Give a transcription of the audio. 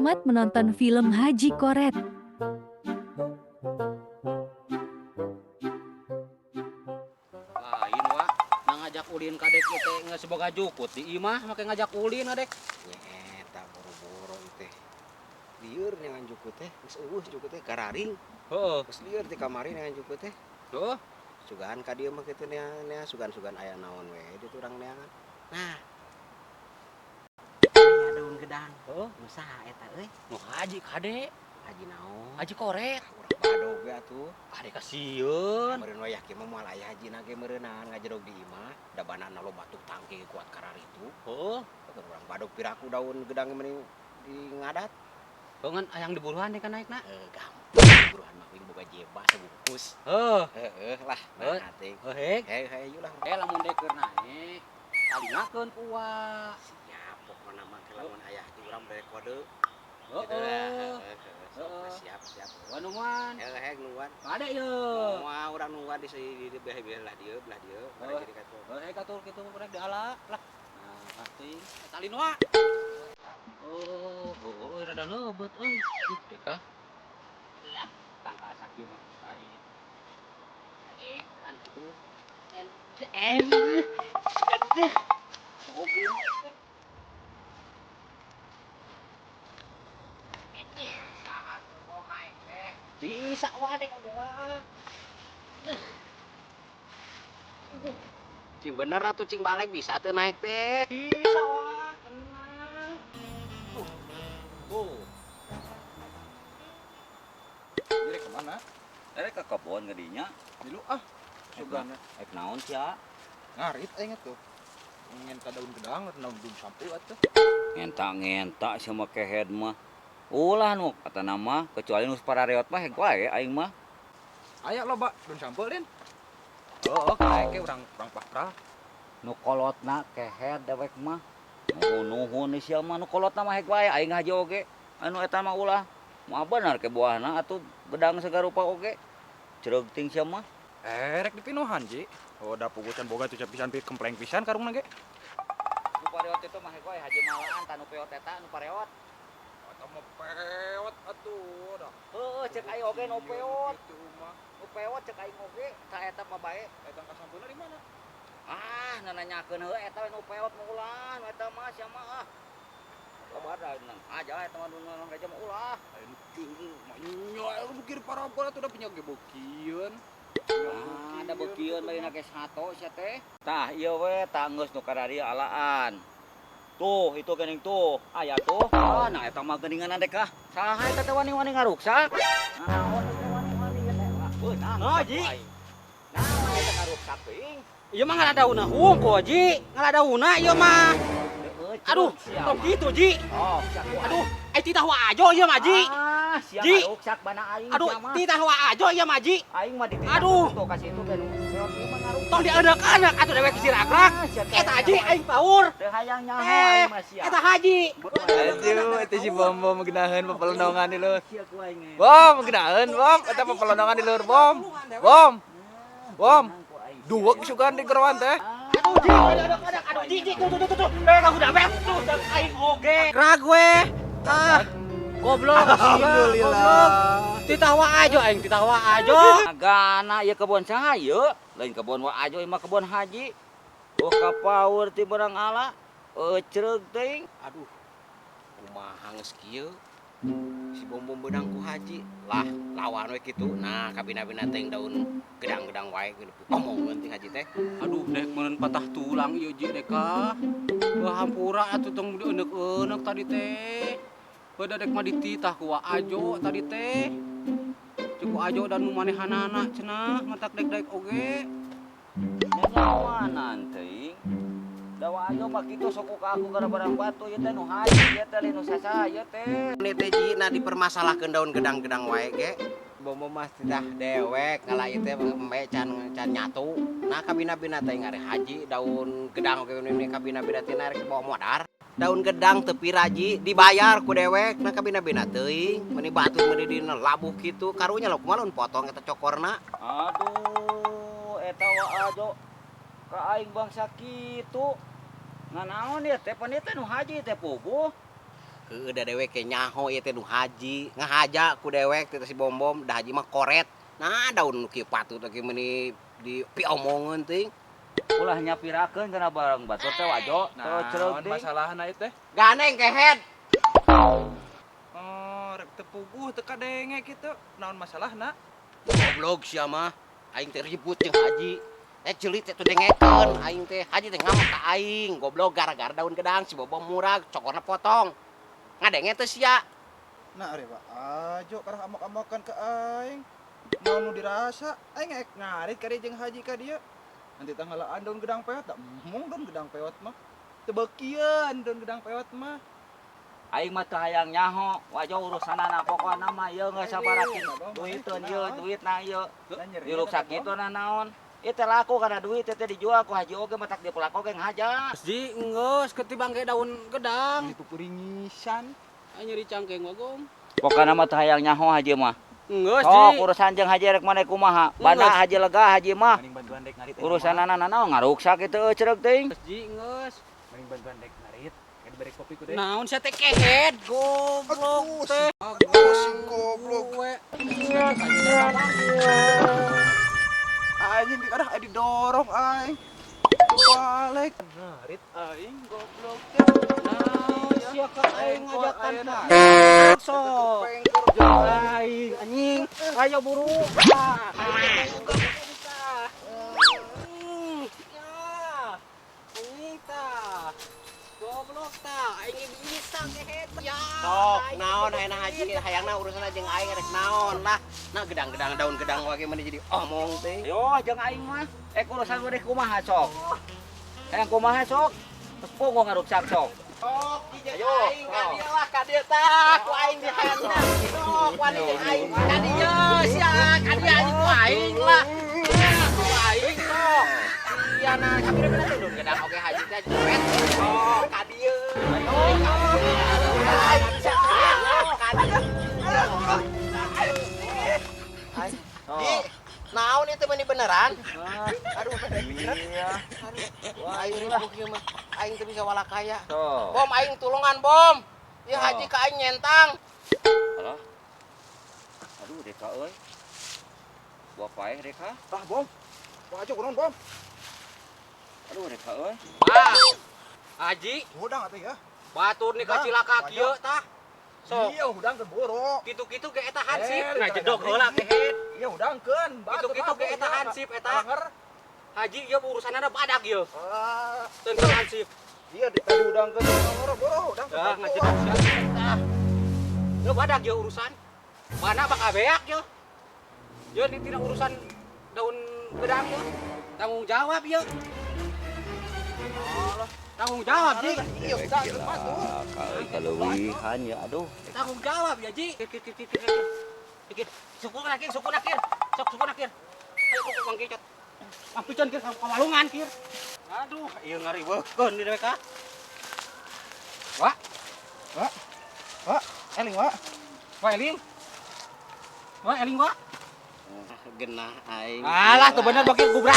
Selamat menonton film Haji Koret. Lain wa, ngajak ulin kadek teh nggak seboga jukut di imah make ngajak ulin adek. Nyeta boro-boro teh. Lieur dengan jukut teh, geus eueuh jukut teh gararing. Heeh. Geus lieur di kamari dengan jukut teh. Tuh, Sugahan ka dieu mah kitu nya sugan-sugan aya naon we ditu urang neangan. Nah. Aya daun gedang. heeh, Nu saha eta euy? nu haji kadek, Haji naon? haji korek. Urang badog we atuh. Kadek kasieun. Meureun we yakin mah moal aya hajina ge meureunan ngajedog di imah. Da banana lo batuk tangke kuat karar itu. Heeh, Urang badog piraku daun gedang mending di ngadat. pengen ayang diburuhan deh kan naikna. Gampang buruan mah ping boga jeba sabungkus. Heeh, Lah, Heuh. nah teh. heh. Hei yuk lah. Lamun dek keur naik, talingakeun ku wa. Siap pokona mah ke lamun aya di urang bere kode. Heeh. Gitu lah. Heeh. Siap. Wa nuan. Nungguan. Kadek ye. Wah, urang nungguan di belah dieu. Bari jadi katu. Katul kitu kurang diala lah. Nah, pasti talin wa. Oh, rada leubet euy. Deka. Tangka sakit mah. Kan tuh. Bisa wae udah. Cing bener atuh cing balik bisa teu naik teh. Bisa wae, tenang. Oh. Jadi kemana? Ke kebon gedinya. Dulu Sugan. Ek naon sia? ngarit inget tuh. Ngenta daun gedang, daun sampu atuh. Ngenta sia make head mah. Ulah nu kata nama kecuali nu parareot mah heg wae aing mah. Aya loba daun sampu din. Oh, kayak ke urang pakrah. Nu kolotna ke head dewek mah. Nuhun sia mah nu kolotna mah heg wae aing haji oge. Anu eta mah ulah. Moal bener ke buahna atuh gedang sagarupa oge. Cereug ting sia mah. Rek dipinuhan ji. Oh, da pugusan boga tuh pisan kempleng pisan karungna ge. Nu pareot itu mah heg wae haji malaan tanu peot eta nu pareot. Eta mah pewet atuh dah. Heueuh cek aing oge nu peot. Itu mah. Nu peot cek aing oge ta eta mah bae. Eta kasampuna di mana? Ah, nananyakeun heueuh eta nu peot mah ulah, nu eta mah sia mah ah. Loba da nang aja eta mah nu reja mah ulah. Ayo tinggi mah nyoy bukir parabol atuh da punya gebokieun. Ah, ada beukeun bae na ge sato sia teh. Tah ieu we tah geus nu kadari alaan. Tuh, itu geuning tuh. Aya tuh. Ah, nah eta mah geuningan adek kah. Saha eta teh wani-wani ngaruksak? Naon eta wani-wani ge teh? Wah, Nah, Ji. Naon eta ngaruksak teuing? Ieu mah ngaladauna hungkul, Ji. Ngaladauna ieu mah. Aduh, tong kitu, Ji. Oh, sia ku. Aduh, titah wa ajo ieu mah, Ji. Ah, sia Ji. ngaruksak bana aing Aduh, sia mah. titah wa ajo ieu mah, Ji. Aing mah dititah Aduh. tuh kasih itu teh nu peot ieu mah ngaruksak. Tong dieudeuk-eudek atuh dewek siragrak. Eta Haji aing paur. Teu hayang nyaho aing mah sia. Eta Haji. Aduh, itu si bom geunaheun papelondongan di leueur. Sia ku aing. Bom geunaheun, Bom. Eta papelondongan di leueur, Bom. Bom. Duwek sugan di gerowan teh. Aduh, Ji, eudeuk-eudek. Aduh, Ji, tuh. Kamu udah beb. Tuh, aing oge. Rag we. Ah. Goblok, Alhamdulillah. Titah wa ajo aing, titah wa ajo. Agana ieu kebon saha ieu? Lain kebon wa ajo ieu mah kebon haji. Oh kapaur ti barang ala. Cereug teuing. Aduh. Kumaha geus kieu? Si bom-bom beunang ku haji. Lah, lawan we kitu. Nah, kabina-bina teh daun gedang-gedang wae gitu. Omongkeun ting haji teh. Aduh, dek meureun patah tulang ieu Ji deka. Hampura atuh tong dieuneuk-euneuk tadi teh. Beuda dek mah dititah ku wa ajo tadi teh. Cukup ajo dan nu manehanana cenah matak dek-dek oge. Nyawanan teuing. Dawa ajo mah kitu sok ka aku gara barang batu ieu teh nu haji ieu teh lain nu sasaha ieu teh. Ini teh ji na dipermasalahkeun daun gedang-gedang wae ge. Bom mas teh dewek ngala ieu teh embe can nyatu. Nah kabina-bina teh ngare haji daun gedang oge ini kabina-bina teh narek bawa modar. Daun gedang teu piraji dibayar ku dewek. Nah kabina-bina teuing meuni batu meuni dina labuh kitu karunya lo kumaha potong eta cokorna. Aduh, eta wa ajo ka aing bangsa kitu. Nganaon ieu teh pan ieu teh nu haji teh puguh. Udah dewek ke nyaho ieu teh nu haji. Ngahaja ku dewek teh si Bom-bom, da haji mah koret. Nah, daun nu kieu patut teh meuni di piomongeun teuing. Ulah nyapirakeun kana barang batur teh wajo teu Nah, cereuk deui. masalahna ieu teh. Ganeng kehet. Oh, rek teu puguh teu kadenge kitu. Naon masalahna? Goblok sia mah. Aing teh ribut jeung haji. Ceuli teh teu dengekeun aing teh. Haji teh ngamuk ka aing. Goblok gara-gara daun gedang si Bom murag, cokorna potong. Ngadenge teh sia. Nah, ari Pak. Ajo karah amok-amokan ke aing. Naon nu dirasa? Aing ngek ngarit ka dieu jeung haji ka dieu. Nanti tanggalaan daun gedang peot da mung daun gedang peot mah. Teu beukieun daun gedang peot mah. Aing mah teu hayang nyaho, wajo urusanana pokona mah ieu geus sabarakin duiteun ieu, duitna ieu. Diruk sakituna naon? Ieu teh laku kana duit teh dijual ku haji oge matak dipelako ge ngahaja. Ji geus ketimbang ge daun gedang. Dipupuringisan. Aya nyeri cangkeng mah gong. Pokona mah teu hayang nyaho haji mah. Geus Sok Ji. urusan jeung haji rek maneh kumaha? Bana Geus. haji lega haji mah. Mending bantuan dek ngarit. Urusanana naon ngaruksak kitu cereuk teuing. Geus Ji geus. Mending bantuan dek ngarit. Kan diberi kopi ku deh. Naon sia teh kehet goblok teh. Goblok. Anjing dikadah didorong aing. Balik. Ngarit aing goblok. Naon sia ka aing ngajakan ayeuna. sok. Aing anjing. Ayo buru. Goblok tah, aing bisa kehet ya. Sok, naon ayeuna haji hayangna urusanna jeung aing rek naon lah. Nah gedang-gedang daun gedang wae ge meuni jadi omong teh. Yo jeung aing mah urusan urang kumaha sok. Hayang kumaha sok? Tepung gua ngaruksak sok. Sok, jeung Ayo, aing ka dieu lah ka dieu tah, ku aing di hayangna. Sok, wani jeung aing ka dieu sia, ka dieu anjing ku aing lah. Ku aing sok. Sia na, kabeh bener daun gedang oge haji teh jepet. Sok, ka dieu. Ayo, aing sia. Ka dieu. Di, naon itu meni beneran? Aduh, Iya. wah aing ribuk ieu mah. Aing teu bisa walakaya. Sok. Bom aing tulungan, Bom. Ieu haji ka aing nyentang. Alah. Aduh Deka euy. Buah paeh Deka. Tah, Bom. Wah, ajo kunaon, Bom? Aduh Deka euy. Haji, Udang atuh ya. batur nih ka cilaka kieu tah. Sok, Iya, udang teu boro. kitu-kitu ge eta hansip. Eh, Nah, jedog kadang-kadang. heula kehet. Iya, udangkeun. Kitu-kitu ge eta hansip eta. Langer. Haji ieu urusanana badak ieu. Ah, Teu keur hansip. iya tadi udangkeun boro udang. Dah ngajedog sia. Ieu badak ieu urusan. Mana bakal beak ieu. Ieu tidak urusan daun gedang ieu. Tanggung jawab ieu. Allah, tanggung jawab Ji. Iya, udangkeun mah tuh. Kali keleuwihan ya aduh. Tanggung jawab ya Ji. Kir. Suku nakir. Sok suku nakir. Ayo kok Bang Kicot. Ampican kir kamalungan kir. Aduh, ieu ngariweukeun di mereka. Wah, Eling, Wak. wah eling. Wah eling wah. Genah aing. Alah tuh bener bakil gubrak.